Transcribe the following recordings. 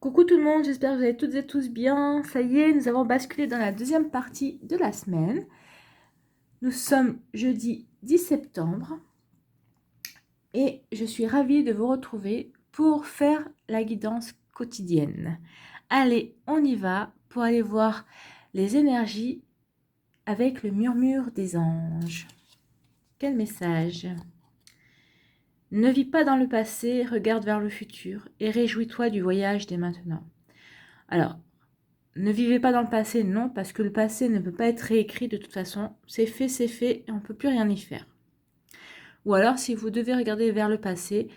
Coucou tout le monde, j'espère que vous allez toutes et tous bien. Ça y est, nous avons basculé dans la deuxième partie de la semaine. Nous sommes jeudi 10 septembre et je suis ravie de vous retrouver pour faire la guidance quotidienne. Allez, on y va pour aller voir les énergies avec le murmure des anges. Quel message! Ne vis pas dans le passé, regarde vers le futur et réjouis-toi du voyage dès maintenant. Alors, ne vivez pas dans le passé, non, parce que le passé ne peut pas être réécrit de toute façon. C'est fait, et on ne peut plus rien y faire. Ou alors, si vous devez regarder vers le passé,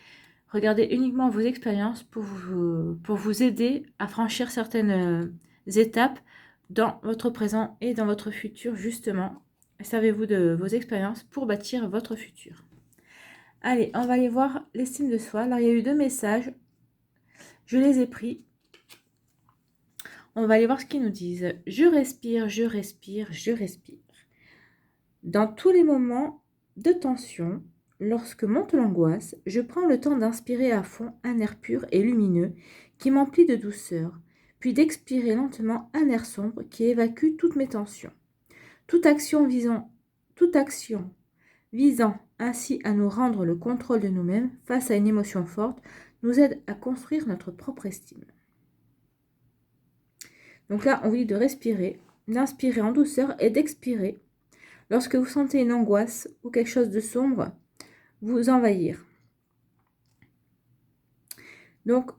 regardez uniquement vos expériences pour vous aider à franchir certaines étapes dans votre présent et dans votre futur, justement. Servez-vous de vos expériences pour bâtir votre futur. Allez, on va aller voir l'estime de soi. Alors, il y a eu 2 messages. Je les ai pris. On va aller voir ce qu'ils nous disent. Je respire, je respire, je respire. Dans tous les moments de tension, lorsque monte l'angoisse, je prends le temps d'inspirer à fond un air pur et lumineux qui m'emplit de douceur, puis d'expirer lentement un air sombre qui évacue toutes mes tensions. Toute action visant ainsi à nous rendre le contrôle de nous-mêmes face à une émotion forte nous aide à construire notre propre estime. Donc là, on vous dit de respirer, d'inspirer en douceur et d'expirer lorsque vous sentez une angoisse ou quelque chose de sombre vous envahir. Donc,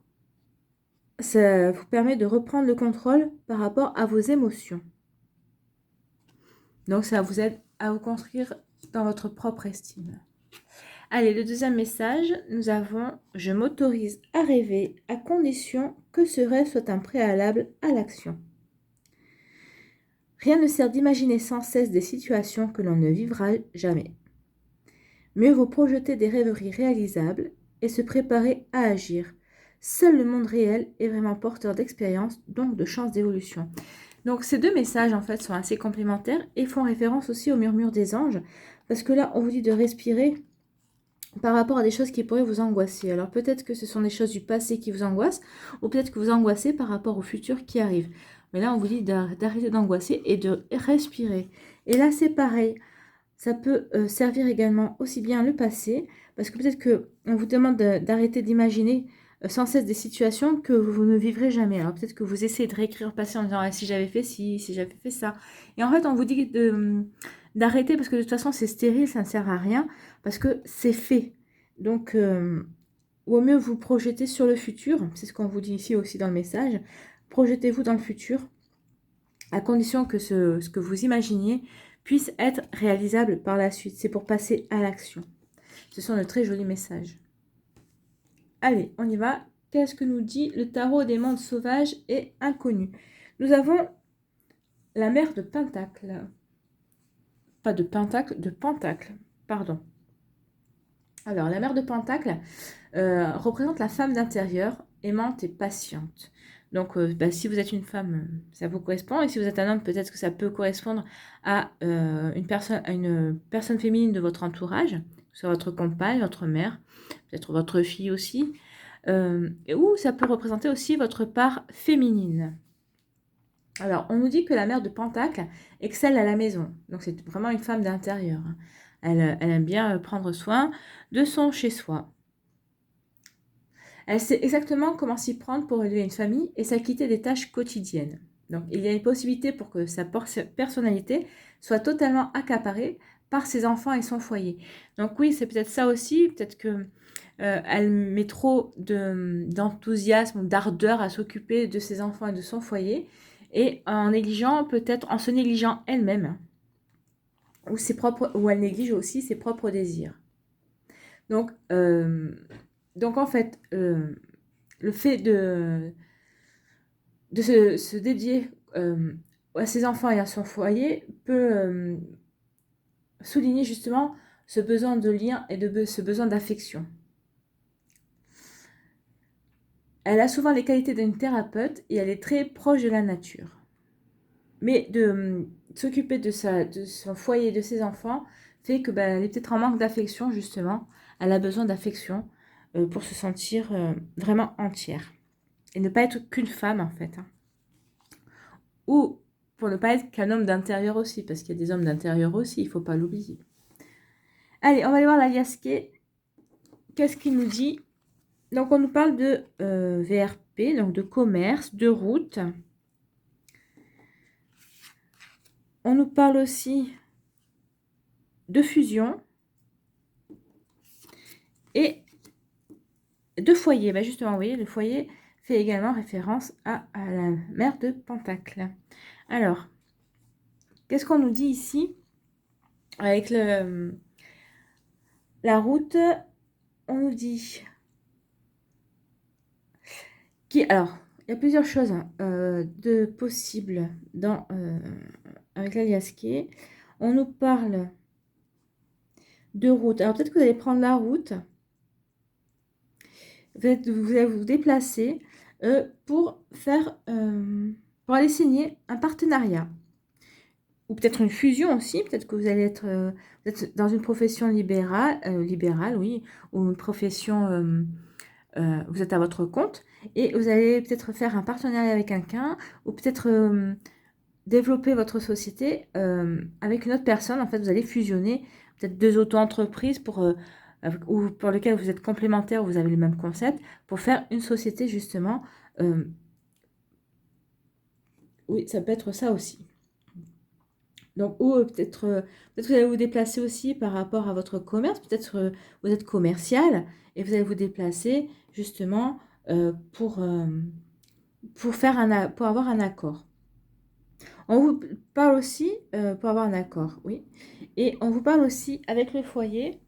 ça vous permet de reprendre le contrôle par rapport à vos émotions. Donc, ça vous aide à vous construire dans votre propre estime. Allez, le deuxième message, nous avons « Je m'autorise à rêver à condition que ce rêve soit un préalable à l'action ». Rien ne sert d'imaginer sans cesse des situations que l'on ne vivra jamais. Mieux vaut projeter des rêveries réalisables et se préparer à agir. Seul le monde réel est vraiment porteur d'expérience, donc de chances d'évolution. Donc ces 2 messages en fait sont assez complémentaires et font référence aussi au murmure des anges, parce que là on vous dit de respirer par rapport à des choses qui pourraient vous angoisser. Alors peut-être que ce sont des choses du passé qui vous angoissent, ou peut-être que vous angoissez par rapport au futur qui arrive. Mais là on vous dit d'arrêter d'angoisser et de respirer. Et là c'est pareil. Ça peut servir également aussi bien le passé, parce que peut-être qu'on vous demande d'arrêter d'imaginer sans cesse des situations que vous ne vivrez jamais. Alors peut-être que vous essayez de réécrire le passé en disant ah, si j'avais fait ci, si j'avais fait ça. Et en fait, on vous dit d'arrêter parce que de toute façon, c'est stérile, ça ne sert à rien, parce que c'est fait. Donc, au mieux vous projeter sur le futur, c'est ce qu'on vous dit ici aussi dans le message. Projetez-vous dans le futur, à condition que ce que vous imaginiez puisse être réalisable par la suite. C'est pour passer à l'action. Ce sont de très jolis messages. Allez, on y va. Qu'est-ce que nous dit le tarot des mondes sauvages et inconnus? Nous avons la mère de Pentacle. Pas de Pentacle, de Pentacle. Pardon. Alors, la mère de Pentacle représente la femme d'intérieur, aimante et patiente. Donc, si vous êtes une femme, ça vous correspond. Et si vous êtes un homme, peut-être que ça peut correspondre à une personne féminine de votre entourage, que ce soit votre compagne, votre mère, peut-être votre fille aussi. Ou ça peut représenter aussi votre part féminine. Alors, on nous dit que la mère de Pentacle excelle à la maison. Donc, c'est vraiment une femme d'intérieur. Elle aime bien prendre soin de son chez-soi. Elle sait exactement comment s'y prendre pour élever une famille et s'acquitter des tâches quotidiennes. Donc, il y a une possibilité pour que sa personnalité soit totalement accaparée par ses enfants et son foyer. Donc oui, c'est peut-être ça aussi, peut-être que elle met trop d'enthousiasme ou d'ardeur à s'occuper de ses enfants et de son foyer, et en se négligeant elle-même, ou elle néglige aussi ses propres désirs. Donc en fait, le fait de se dédier à ses enfants et à son foyer peut souligner justement ce besoin de lien et ce besoin d'affection. Elle a souvent les qualités d'une thérapeute et elle est très proche de la nature. Mais de s'occuper de son foyer et de ses enfants fait que elle est peut-être en manque d'affection justement. Elle a besoin d'affection pour se sentir vraiment entière. et ne pas être qu'une femme en fait. Hein. Ou pour ne pas être qu'un homme d'intérieur aussi, parce qu'il y a des hommes d'intérieur aussi, il ne faut pas l'oublier. Allez, on va aller voir l'aliasqué. Qu'est-ce qu'il nous dit? Donc, on nous parle de VRP, donc de commerce, de route. On nous parle aussi de fusion et de foyer. Ben justement, vous voyez, le foyer fait également référence à la mère de Pentacle. Alors, qu'est-ce qu'on nous dit ici? Avec la route, on nous dit... Alors, il y a plusieurs choses de possibles avec l'aliasqué. On nous parle de route. Alors, peut-être que vous allez prendre la route. Vous allez vous déplacer pour pour aller signer un partenariat. Ou peut-être une fusion aussi. Peut-être que vous allez être dans une profession libérale, oui, ou une profession... vous êtes à votre compte et vous allez peut-être faire un partenariat avec quelqu'un ou peut-être développer votre société avec une autre personne. En fait, vous allez fusionner peut-être deux auto-entreprises ou pour lesquelles vous êtes complémentaires, vous avez le même concept, pour faire une société justement. Oui, ça peut être ça aussi. Donc, ou peut-être que vous allez vous déplacer aussi par rapport à votre commerce. Peut-être vous êtes commercial et vous allez vous déplacer justement pour avoir un accord. On vous parle aussi pour avoir un accord, oui. Et on vous parle aussi avec le foyer.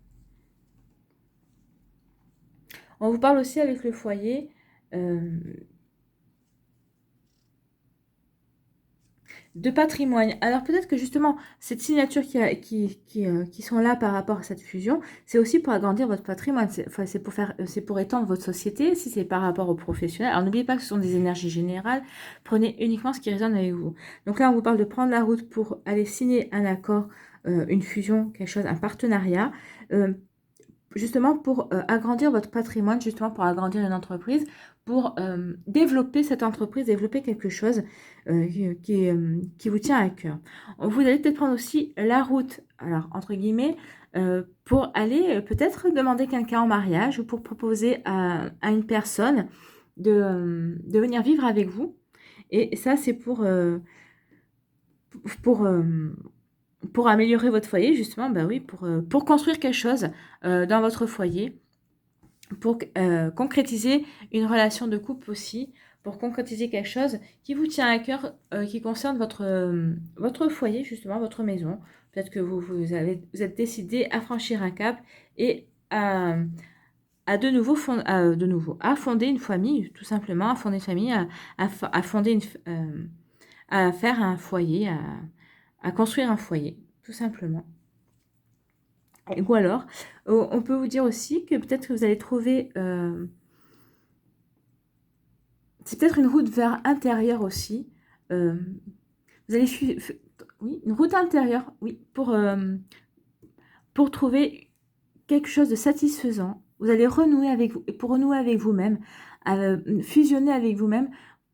On vous parle aussi avec le foyer de patrimoine. Alors peut-être que justement, cette signature qui sont là par rapport à cette fusion, c'est aussi pour agrandir votre patrimoine. C'est pour étendre votre société, si c'est par rapport aux professionnels. Alors n'oubliez pas que ce sont des énergies générales. Prenez uniquement ce qui résonne avec vous. Donc là, on vous parle de prendre la route pour aller signer un accord, une fusion, quelque chose, un partenariat. Justement pour agrandir votre patrimoine, justement pour agrandir une entreprise, pour développer cette entreprise, développer quelque chose qui vous tient à cœur. Vous allez peut-être prendre aussi la route, alors entre guillemets, pour aller peut-être demander quelqu'un en mariage ou pour proposer à une personne de venir vivre avec vous. Et ça, c'est pour pour améliorer votre foyer, justement, bah oui, pour construire quelque chose dans votre foyer, pour concrétiser une relation de couple aussi, pour concrétiser quelque chose qui vous tient à cœur, qui concerne votre foyer, justement, votre maison. Peut-être que vous êtes décidé à franchir un cap et à fonder une famille, tout simplement, à fonder une famille, à fonder à faire un foyer, à construire un foyer, tout simplement. Ou alors, on peut vous dire aussi que peut-être que vous allez trouver... c'est peut-être une route vers intérieur aussi. Vous allez... Oui, une route intérieure, oui, pour trouver quelque chose de satisfaisant. Vous allez renouer avec vous, pour renouer avec vous-même, fusionner avec vous-même,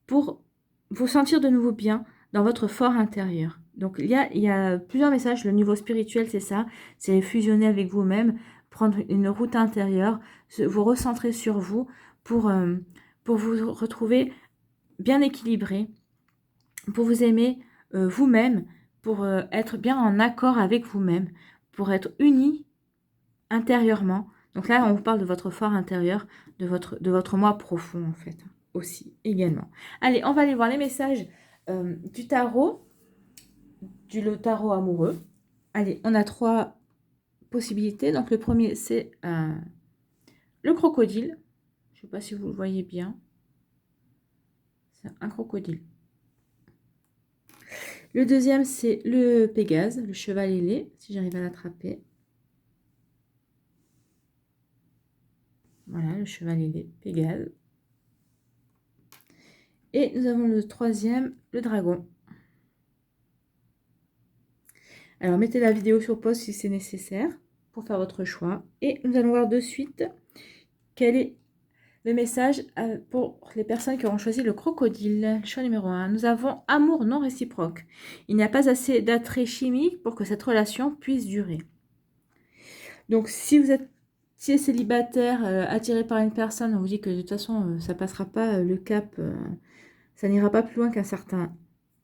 pour vous sentir de nouveau bien dans votre fort intérieur. Donc, il y a plusieurs messages. Le niveau spirituel, c'est ça. C'est fusionner avec vous-même, prendre une route intérieure, vous recentrer sur vous pour vous retrouver bien équilibré, pour vous aimer vous-même, pour être bien en accord avec vous-même, pour être unis intérieurement. Donc là, on vous parle de votre fort intérieur, de votre moi profond, en fait, aussi, également. Allez, on va aller voir les messages du tarot, le tarot amoureux. Allez, on a 3 possibilités. Donc, le premier, c'est le crocodile. Je ne sais pas si vous le voyez bien. C'est un crocodile. Le deuxième, c'est le Pégase, le cheval ailé, si j'arrive à l'attraper. Voilà, le cheval ailé, Pégase. Et nous avons le troisième, le dragon. Alors, mettez la vidéo sur pause si c'est nécessaire pour faire votre choix. Et nous allons voir de suite quelle est Le message pour les personnes qui auront choisi le crocodile, choix numéro 1. Nous avons amour non réciproque. Il n'y a pas assez d'attrait chimique pour que cette relation puisse durer. Donc, si vous êtes célibataire, attiré par une personne, on vous dit que de toute façon, ça passera pas le cap, ça n'ira pas plus loin qu'un certain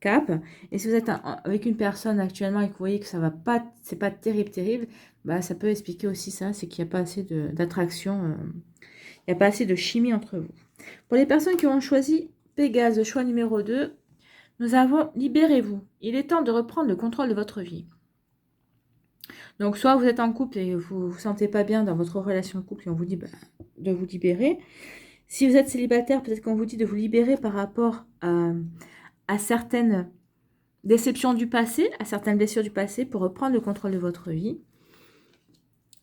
cap. Et si vous êtes avec une personne actuellement et que vous voyez que ça va pas, c'est pas terrible, bah, ça peut expliquer aussi ça, c'est qu'il n'y a pas assez d'attraction, il n'y a pas assez de chimie entre vous. Pour les personnes qui ont choisi Pégase, choix numéro 2, nous avons libérez-vous. Il est temps de reprendre le contrôle de votre vie. Donc, soit vous êtes en couple et vous ne vous sentez pas bien dans votre relation de couple et on vous dit de vous libérer. Si vous êtes célibataire, peut-être qu'on vous dit de vous libérer par rapport à certaines déceptions du passé, à certaines blessures du passé pour reprendre le contrôle de votre vie.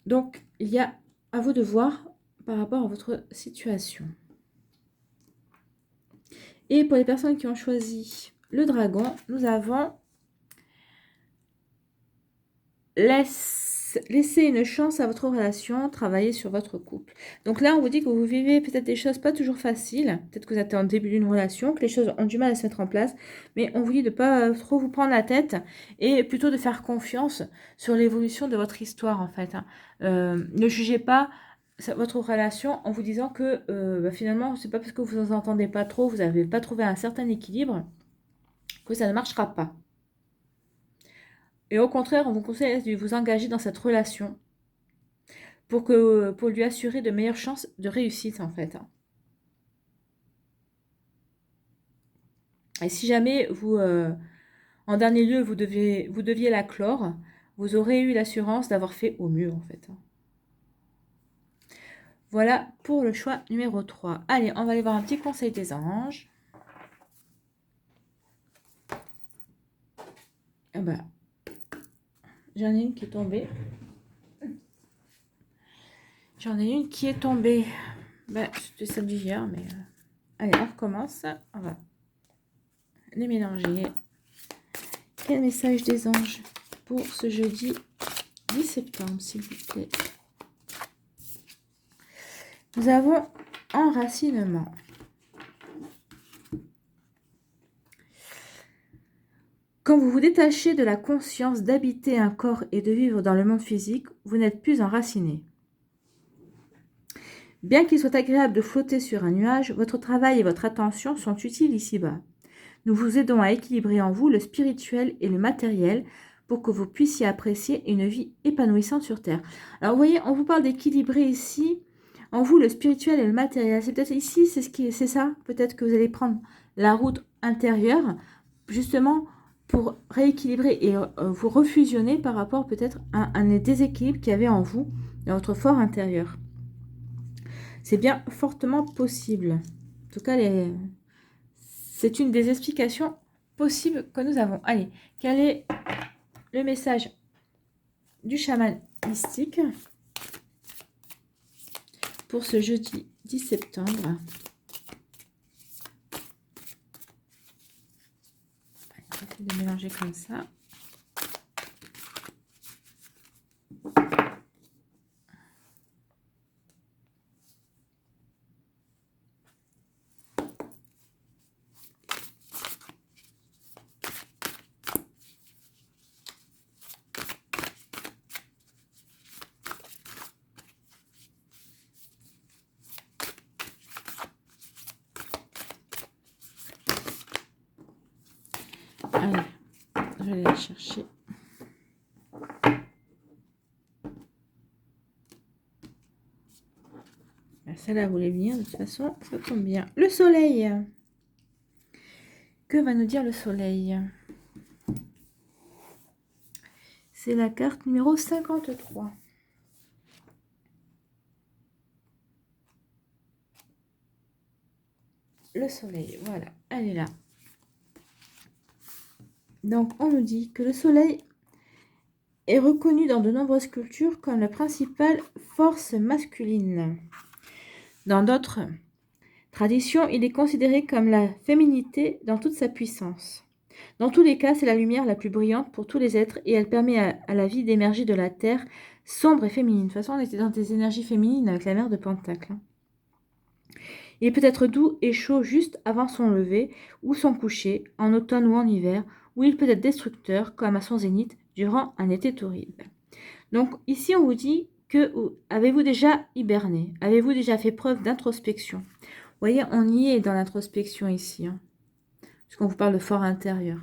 Donc, il y a à vous de voir par rapport à votre situation. Et pour les personnes qui ont choisi le dragon, nous avons laissez une chance à votre relation, travaillez sur votre couple. Donc là, on vous dit que vous vivez peut-être des choses pas toujours faciles. Peut-être que vous êtes en début d'une relation, que les choses ont du mal à se mettre en place. Mais on vous dit de ne pas trop vous prendre la tête et plutôt de faire confiance sur l'évolution de votre histoire, en fait. Ne jugez pas votre relation en vous disant que finalement, c'est pas parce que vous vous entendez pas trop, vous n'avez pas trouvé un certain équilibre, que ça ne marchera pas. Et au contraire, on vous conseille de vous engager dans cette relation pour lui assurer de meilleures chances de réussite, en fait. Et si jamais vous, en dernier lieu, vous deviez la clore, vous aurez eu l'assurance d'avoir fait au mieux, en fait. Voilà pour le choix numéro 3. Allez, on va aller voir un petit conseil des anges. Ah bah, j'en ai une qui est tombée. J'en ai une qui est tombée. Bah, c'était celle d'hier, mais... Allez, on recommence. On va les mélanger. Quel message des anges pour ce jeudi 10 septembre, s'il vous plaît? Nous avons enracinement. Quand vous vous détachez de la conscience d'habiter un corps et de vivre dans le monde physique, vous n'êtes plus enraciné. Bien qu'il soit agréable de flotter sur un nuage, votre travail et votre attention sont utiles ici-bas. Nous vous aidons à équilibrer en vous le spirituel et le matériel pour que vous puissiez apprécier une vie épanouissante sur Terre. Alors vous voyez, on vous parle d'équilibrer ici en vous le spirituel et le matériel. C'est peut-être ici, c'est ça. Peut-être que vous allez prendre la route intérieure, justement pour rééquilibrer et vous refusionner par rapport peut-être à un déséquilibre qu'il y avait en vous, dans votre fort intérieur. C'est bien fortement possible. En tout cas, c'est une des explications possibles que nous avons. Allez, quel est le message du chaman mystique pour ce jeudi 10 septembre? On va essayer de mélanger comme ça. Allez, je vais aller la chercher. Celle-là voulait venir, de toute façon, ça tombe bien. Le soleil. Que va nous dire le soleil? C'est la carte numéro 53. Le soleil, voilà, elle est là. Donc, on nous dit que le soleil est reconnu dans de nombreuses cultures comme la principale force masculine. Dans d'autres traditions, il est considéré comme la féminité dans toute sa puissance. Dans tous les cas, c'est la lumière la plus brillante pour tous les êtres et elle permet à la vie d'émerger de la terre sombre et féminine. De toute façon, on était dans des énergies féminines avec la mère de Pentacle. Il peut être doux et chaud juste avant son lever ou son coucher, en automne ou en hiver, ou il peut être destructeur, comme à son zénith, durant un été torride. Donc ici, on vous dit que avez-vous déjà hiberné? Avez-vous déjà fait preuve d'introspection? Vous voyez, on y est dans l'introspection ici, hein, puisqu'on vous parle de fort intérieur.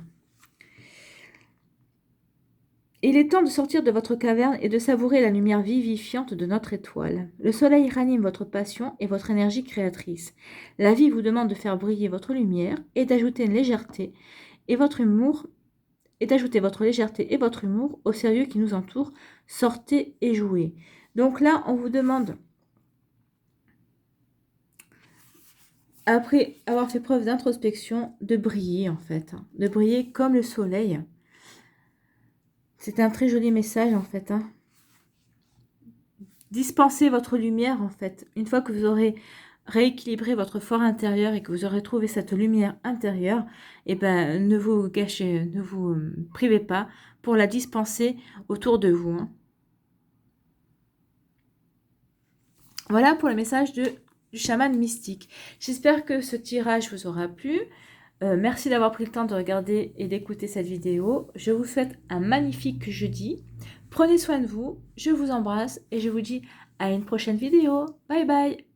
Il est temps de sortir de votre caverne et de savourer la lumière vivifiante de notre étoile. Le soleil ranime votre passion et votre énergie créatrice. La vie vous demande de faire briller votre lumière et d'ajouter une légèreté et votre humour au sérieux qui nous entoure. Sortez et jouez. Donc là, on vous demande, après avoir fait preuve d'introspection, de briller en fait, hein, de briller comme le soleil. C'est un très joli message en fait, hein. Dispensez votre lumière en fait. Une fois que vous aurez rééquilibré votre fort intérieur et que vous aurez trouvé cette lumière intérieure, et ben ne vous gâchez, ne vous privez pas pour la dispenser autour de vous, hein. Voilà pour le message du chaman mystique. J'espère que ce tirage vous aura plu. Merci d'avoir pris le temps de regarder et d'écouter cette vidéo. Je vous souhaite un magnifique jeudi. Prenez soin de vous, je vous embrasse et je vous dis à une prochaine vidéo. Bye bye!